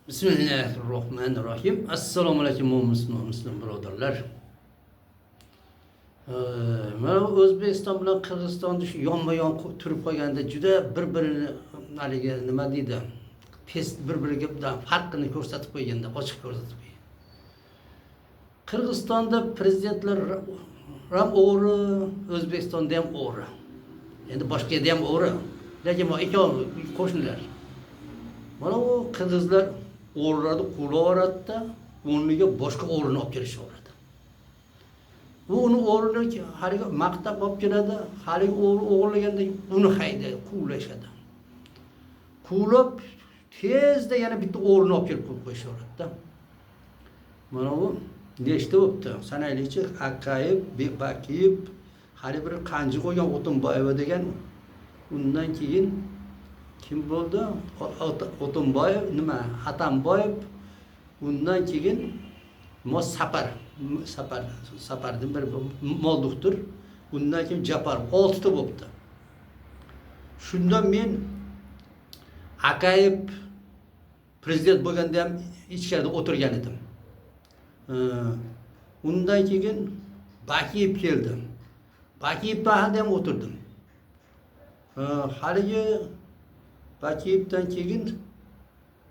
Bismillahirrahmanirrahim. Assalomu alaykum muslim birodarlar. Mana O'zbekiston bilan Qirg'izistonni shu yonma-yon turib qolganda juda bir-birini haligi nima deydi? Test bir-biriga farqini ko'rsatib qo'yganda, ochiq ko'rsatib qo'ygan. Qirg'izistonda prezidentlar ham o'g'ri, O'zbekistonda ham o'g'ri. Endi boshqa yerda ham o'g'ri. Lekin bu ikkovi qo'shnilar. Mana u qirg'izlar o'g'rilarni qo'llaveradi-da, o'rniga boshqa o'g'rini olib kelishaveradi. Bu uni o'g'rini haligi maqtab olib keladi, haligi o'g'ri o'g'irlaganda uni haydaydi, quvlashadi. Quvlab tezda yana bitta o'g'rini olib kelib qo'yishaveradi-da. Mana bu nechta bo'pti? Sanaylikchi Akayev, Bebakiyev, hali bir qanji qo'ygan O'tinboyeva degan, undan keyin kim bo'ldi? O'tinboyev, nima? Atamboyev, undan keyin Sapardan bir Molduktur, undan keyin Japar 6 ta bo'pti. Shundan men Akayev prezident bo'lganda ham ichkarida o'tirgan edim. Undan keyin Bakiyev keldi. Bakiyev bahada ham o'tirdim. Haligi Bakiyevdan keyin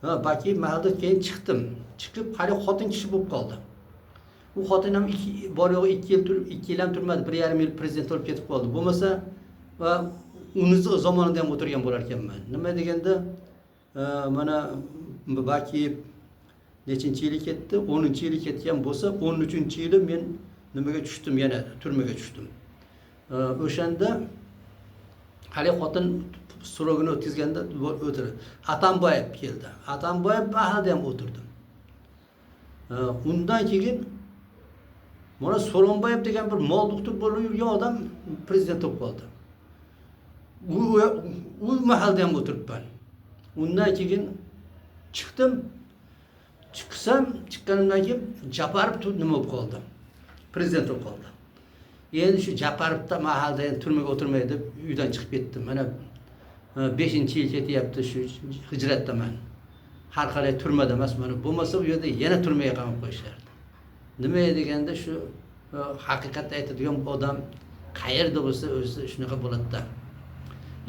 Bakiyev mahalda keyin chiqdim. Chiqib hali xotin kishi bo'lib qoldi. U xotin ham bor yo'g'i 2 yil ham turmadi, 1,5 yil prezident bo'lib ketib qoldi. Bo'lmasa va uni zamonida ham o'tirgan bo'lar ekanman. Nima deganda mana Bakiyev nechinchi yili ketdi? 10-yili ketgan bo'lsa, 13-yili men nimaga tushdim, yana turmaga tushdim. O'shanda hali xotin so'rog'ini o'tkazganda o'tirdi. Atamboyev keldi. Atamboyev bahada ham o'tirdi. Undan keyin mana So'ronboyev degan bir Molduktur bo'lib yurgan odam prezident bo'lib qoldi. U mahalda ham o'tiribman. Undan keyin chiqdim. Chiqqanimdan keyin Japarov nima bo'lib qoldi? Prezident bo'lib qoldi. Endi shu Japarovda mahalda endi turmaga o'tirmaydi deb uydan chiqib ketdim. Mana 5-yil ketyapti shu hijratdaman. Har qalay turmada emas, mana bo'lmasa u yerda yana turmaga qamab qo'yishardi. Nima deganda shu haqiqatni aytadigan odam qayerda bo'lsa o'zi shunaqa bo'ladi-da.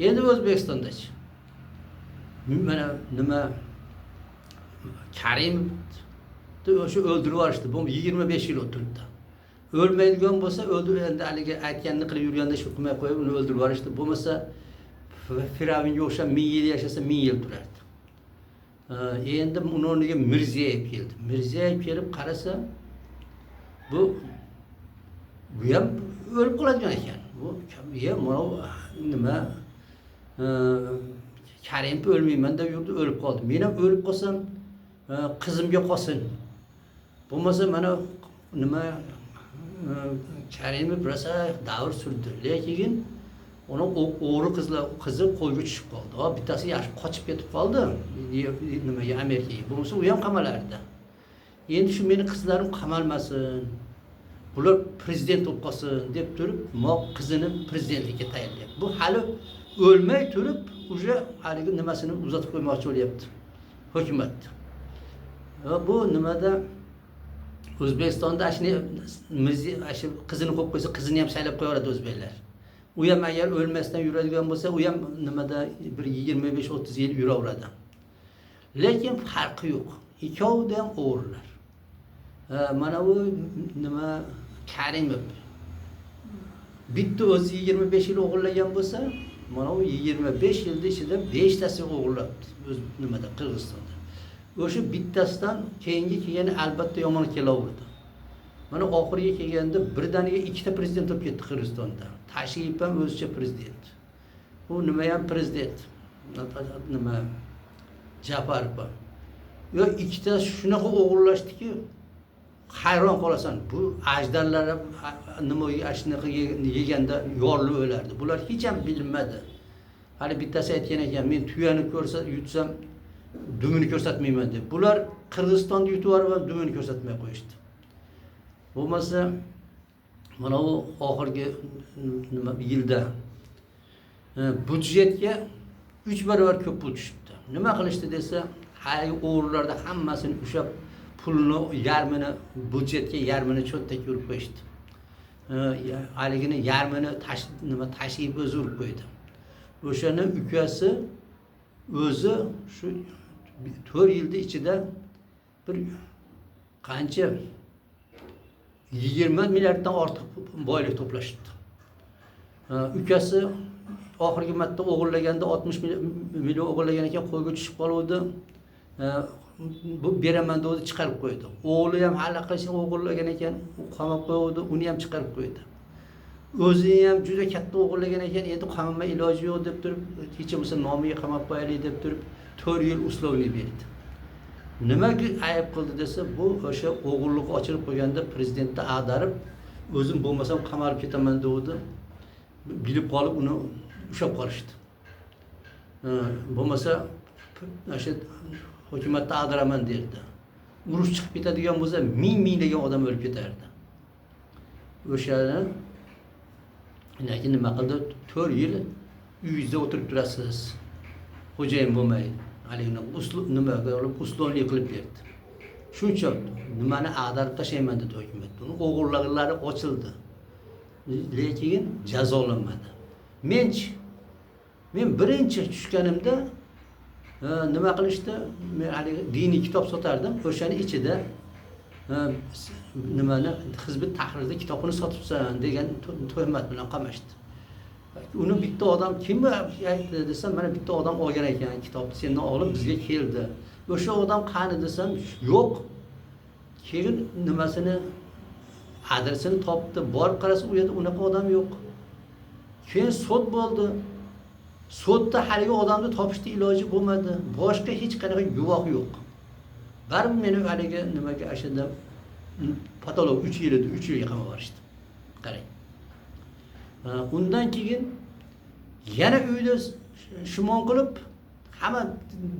Endi O'zbekistondachi. Mana nima Karimni o'sha o'ldirib yuborishdi. Bu 25 yil o'tiribdi. O'lmaydigan bo'lsa endi haligi aytganini qilib yurganda shu qilmay qo'yib uni o'ldirib yuborishdi. Bo'lmasa Firavunga o'xshab 1000 yil yashasa 1000 yil turardi. Endi uni o'rniga Mirziyoyev keldi. Mirziyoyev kelib qarasa, bu ham o'lib qoladigan ekan. Bu nima Karimov o'lmayman deb yurdi, o'lib qoldi. Men ham o'lib qolsam, qizimga qolsin. Bo'lmasa mana nima Karimov rosa davr surdi. Lekin uni o'g'ri qizi qo'lga tushib qoldi. Bittasi yaxshi qochib ketib qoldi. Nimaga Amerikaga. Bo'lmasa u ham qamalardi. Endi shu meni qizlarim qamalmasin. Bular prezident bo'lib qolsin deb turib, qizini prezidentlikka tayyorlayapti. Bu hali o'lmay turib, уже haligi nimasini uzatib qo'ymoqchi bo'lyapti hukumat. Bu nimada O'zbekistonda shuni qizini qo'yib qo'ysa, qizini ham saylab qo'yaradi o'zbeklar. U ham agar o'lmasdan yuradigan bo'lsa, u ham nimada bir 25-30 yil yuraveradi. Lekin farqi yo'q. Ikkovida ham o'g'rilar. Mana bu nima Karimov bitta o'zi 25 yil o'g'irlagan bo'lsa, mana u 25 yilda ichida 5 tasi o'g'irlabdi o'z nimada Qirg'izistonda. O'sha bittasidan kelgani albatta yomon kelaverdi. Mana oxiriga kelganda birdaniga 2 ta prezident bo'lib ketdi Qirg'izistonda. Tashiyev ham o'zicha prezident. Bu nima ham prezident. Nima Japarov. Yo ikkita shunaqa o'g'irlashdiki, hayron qolasan. Bu ajdarlar nima shunaqa yeganda yorilib o'lardi. Bular hech ham bilinmadi. Hali bittasi aytgan ekan, men tuyani ko'rsa yutsam dumini ko'rsatmayman deb. Bular Qirg'izistonda yutib yuborib dumini ko'rsatmay qo'yishdi. Bo'lmasa mana u oxirgi nima yilda budjetga 3 barobar ko'p pul tushibdi. Nima qilishdi desa, hali o'g'rilarda hammasini o'sha pulni yarmini budjetga yarmini cho'ntakka urib qo'yishdi. Haligini yarmini tashib o'zi urib qo'ydi. O'shani ukasi o'zi shu 4 yilda ichida bir qancha 20 milliarddan ortiq boylik to'plashdi. Ukasi oxirgi marta o'g'irlaganda 60 million o'g'irlagan ekan, qo'yga tushib qoluvdi. Bu beraman degdi, chiqarib qo'ydi. O'g'li ham allaqachon o'g'irlagan ekan, qamab qo'ydi, uni ham chiqarib qo'ydi. O'zi ham juda katta o'g'irlagan ekan, endi qamama iloji yo'q deb turib, hech bo'lmasa nomiga qamab qo'yaylik deb turib 4 yil uslovlik berdi. Nimaga ayb qildi desa, bu o'sha o'g'irlik ochilib qo'yganda prezidentni ag'darib, o'zim bo'lmasam qamalib ketaman degdi. Bilib qolib uni ushlab qolishdi. Bo'lmasa o'sha hukumatni ag'daraman derdi. Urush chiqib ketadigan bo'lsa, ming-minglagan odam o'lib ketardi. O'shani lekin nima qildi? 4 yil uyingizda o'tirib turasiz. Xo'jayin bo'lmay, haligini nimaga olib uslovlik qilib berdi. Shuncha nimani ag'darib tashlayman dedi hukumat. Uni o'g'irliklari ochildi. Lekin jazolanmadi. Men birinchi tushganimda nima qilishdi? Men haligi diniy kitob sotardim. O'shani ichida nimani Hizb Tahrirda kitobini sotibsan degan tuhmat bilan qamashdi. Uni bitta odam kim aytdi desam, mana bitta odam olgan ekan kitobni, sendan olib bizga keldi. O'sha odam qani desam, yo'q. Keyin nimasini adresini topdi, borib qarasa, u yerda unaqa odam yo'q. Keyin sud bo'ldi. Sudda haligi odamni topishga iloji bo'lmadi. Boshqa hech qanaqa guvoh yo'q. Baribir meni haligi nimaga ashada patolog 3 yil edi, 3 yilga qamab yuborishdi. Qarang. Undan keyin yana uyda shumon qilib, hamma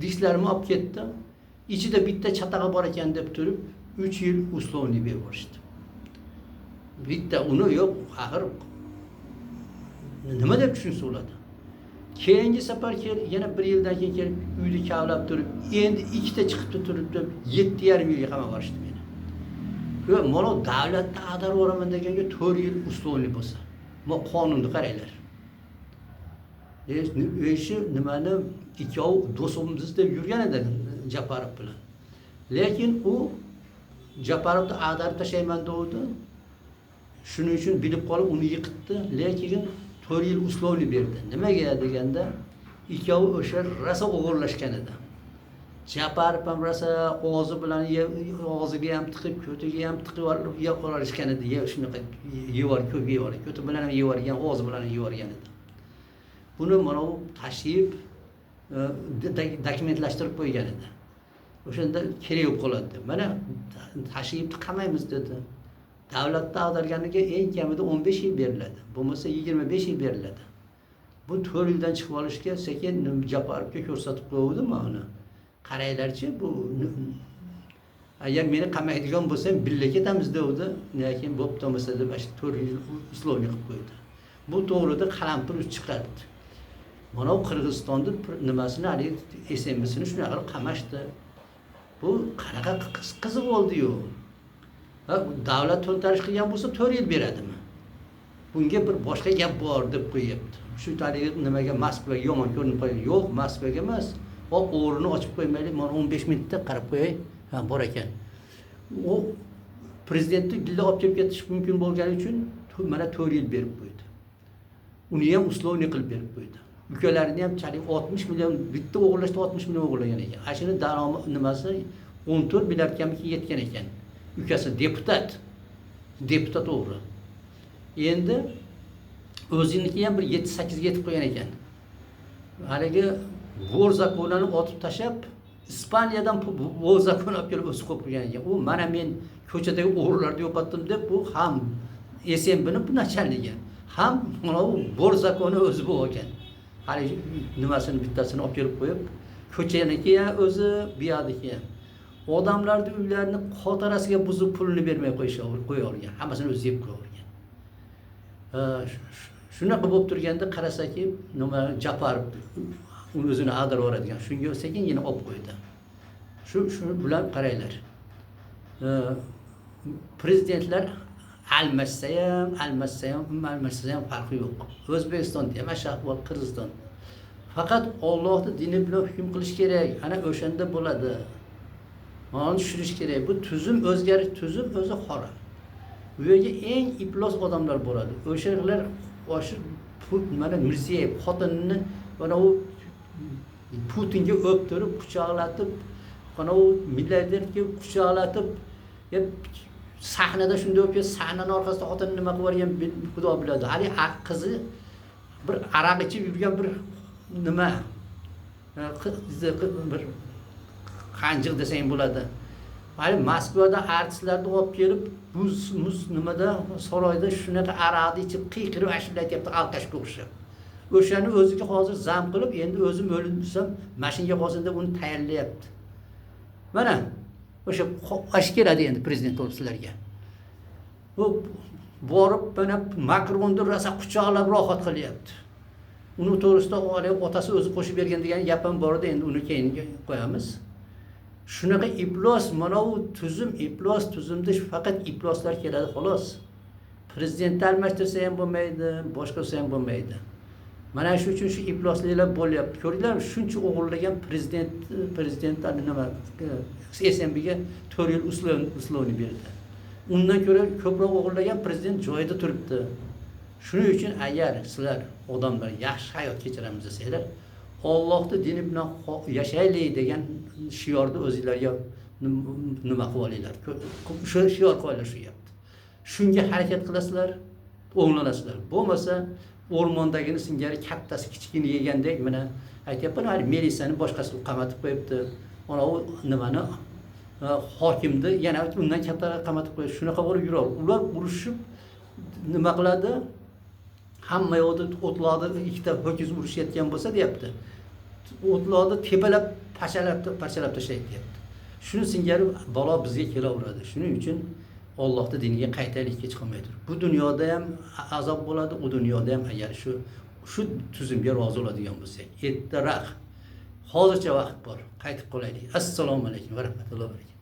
dishlarimni olib ketdi. Ichida bitta chataqa bor ekan deb turib, 3 yil uslovni berib yuborishdi. Bitta uni yo'q, axir nima deb tushunsa bo'ladi. Keyingi safar yana 1 yildan keyin kelib uyni kavlab turib, endi ikkita chiqib turibdi, 7,5 yilga qamab yuborishdi meni. Yo, mana davlatda ag'darib o'raman deganga 4 yil uslovli bo'lsa, bu qonunni qaranglar. Shu nimani ikkov do'stimiz deb yurgan edi Japarov bilan. Lekin u Japarovni ag'darib tashlayman degdi. Shuning uchun bilib qolib uni yiqitdi, lekin 4 yil uslovli berdi. Nimaga deganda, ikkovi o'sha rosa o'g'irlashgan edi. Japarov ham rosa og'zi bilan og'ziga ham tiqib, ko'tiga ham tiqib olishgan edi. Shunaqa ko'p yevar, ko'ti bilan ham yevargan, og'zi bilan ham yevargan edi. Buni mana u tashib dokumentlashtirib qo'ygan edi. O'shanda kerak bo'lib qoladi. Mana tashibni qamaymiz dedi. Davlatda ag'darganiga eng kamida 15 yil beriladi. Bo'lmasa 25 yil beriladi. Bu 4 yildan chiqib olishga sekin Japarovga ko'rsatib qo'ydim uni. Qaranglarchi, bu agar meni qamaydigan bo'lsam birga ketamiz dedi, lekin bo'pti bo'lmasa deb 4 yil uslovni qilib qo'ydi. Bu to'g'rida qalampir chiqardi. Mana u Qirg'izistonda nimasini, hali SMB'sini shunaqa qamashdi. Bu qanaqa qiziq bo'ldi-yu. Davlat to'ntarish qilgan bo'lsa 4 yil beradimi? Bunga bir boshqa gap bor deb qo'yibdi. Shu tariqa nimaga Moskvaga yomon ko'rinib qo'ydi. Yo'q, Moskvaga emas. O'g'rini ochib qo'ymaylik, mana 15 minutda qarab qo'yay. Ha, bor ekan. U prezidentni gilla olib kelib ketish mumkin bo'lgani uchun mana 4 yil berib qo'ydi. Uni ham uslovni qilib berib qo'ydi. Ukalarini ham chalik 60 million, bitta o'g'irlashda 60 million o'g'irlagan ekan. Ashuni daromad nimasi 14 milliardga yetgan ekan. Ukasi deputat o'g'ri. Endi o'ziniki ham bir 7-8 ga yetib qo'ygan ekan. Haligi vor zakonini otib tashab, Ispaniyadan vor zakoni olib kelib o'sib qo'ygan ekan. U mana men ko'chadagi o'g'rilarni yo'qotdim deb, bu ham SMB'ni bu nachalnigi, ham mana bu vor zakoni o'zi bu ekan. Haligi nimasini bittasini olib kelib qo'yib, ko'chaniki ham o'zi, bu yoqdagi ham. Odamlarni uylarini xotirasiga buzib pulini bermay qo'ygan. Hammasini o'zi yeb qo'ygan. Shunaqa bo'lib turganda qarasaki, nima Japarov o'zini ag'darib o'radigan. Shunga sekingina olib qo'ydi. Shu bilan qaranglar. Prezidentlar almashsa ham farqi yo'q. O'zbekistonda ham shu ahvol, Qirg'iziston. Faqat Allohning dini bilan hukm qilish kerak. Ana o'shanda bo'ladi. Mana tushunish kerak. Bu tuzum o'zgarish, tuzum o'zi xora. Bu yerga eng iflos odamlar bo'ladi. O'shalar mana Mirziyoyev xotinini mana u Putinga o'ptirib, quchoqlatib, mana u milliarderga quchoqlatib, sahnada shunday o'pib, sahnaning orqasida xotinini nima qilib yuborgan Xudo biladi. Hali qizi bir aroq ichib yurgan bir nima bir qanjiq desang bo'ladi. Hali Moskvada artistlarni olib kelib, muz nimada saroyda shunaqa aroqni ichib qiyqirib ashula aytyapti, alqashga o'xshab. O'shani o'ziga hozir zam qilib, endi o'zim o'lsam mashinaga qolsin deb uni tayyorlayapti. Mana o'sha ash keladi endi prezident o'lsizlarga. U borib mana Makronni rosa quchoqlab rohat qilyapti. Uni to'g'risida otasi o'zi qo'shib bergan degan gap ham bor edi, endi uni keyin qo'yamiz. Shunaqa iflos, mana u tuzumda faqat ifloslar keladi xolos. Prezidentni almashtirsa ham bo'lmaydi, boshqasi ham bo'lmaydi. Mana shu uchun shu iflosliklar bo'lyapti. Ko'ringlarmi, shuncha o'g'irlagan prezidentlar nima SMBga 4 yil uslovni berdi. Undan ko'ra ko'proq o'g'irlagan prezident joyida turibdi. Shuning uchun agar sizlar odamlar yaxshi hayot kechiramiz desanglar, Allohning dini bilan yashaylik degan shiorni o'zingizlarga nima qilib olinglar. Shu shior qo'yinglar shu gapni. Shunga harakat qilasizlar, o'nglanasizlar. Bo'lmasa o'rmondagini singari kattasi kichikini yegandek mana aytyapman, hali milisiyani boshqasi qamatib qo'yibdi. Mana u nimani hokimni yana undan kattaroq qamatib qo'yib, shunaqa bo'lib yuradi. Ular urushib nima qiladi? Hamma yoqda o'tlarni ikkita ho'kiz urushayotgan bo'lsa deyapti. O'tlarni tepalab, parchalab tashlaydi deyapti. Shuni singari balo bizga kelaveradi. Shuning uchun Allohning diniga qaytaylik hech qolmaydi. Bu dunyoda ham azob bo'ladi, u dunyoda ham agar shu tuzumga rozi bo'ladigan bo'lsak, ertaroq hozircha vaqt bor, qaytib qolaylik. Assalomu alaykum va rahmatullohi va barakatuh.